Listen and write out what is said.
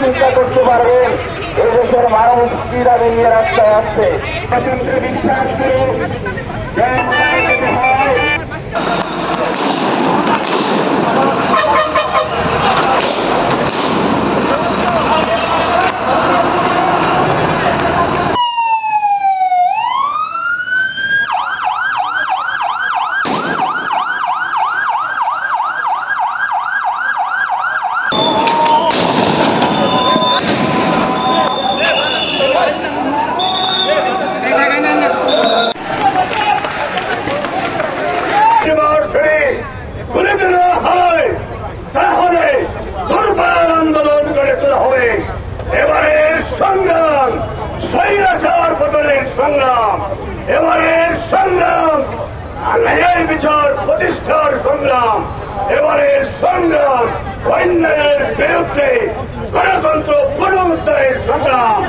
চিন্তা করতে পারবেন এদেশের মানুষ কি দাবি নিয়ে রাস্তায় আসছে। বিশ্বাস করুন আন্দোলন গড়ে তোলা হবে। এবারের সংগ্রাম স্বৈরাচার পতনের সংগ্রাম, এবারের সংগ্রাম ন্যায় বিচার প্রতিষ্ঠার সংগ্রাম, এবারের সংগ্রাম অন্যায়ের বিরুদ্ধে গণতন্ত্র পুনরুদ্ধারের সংগ্রাম।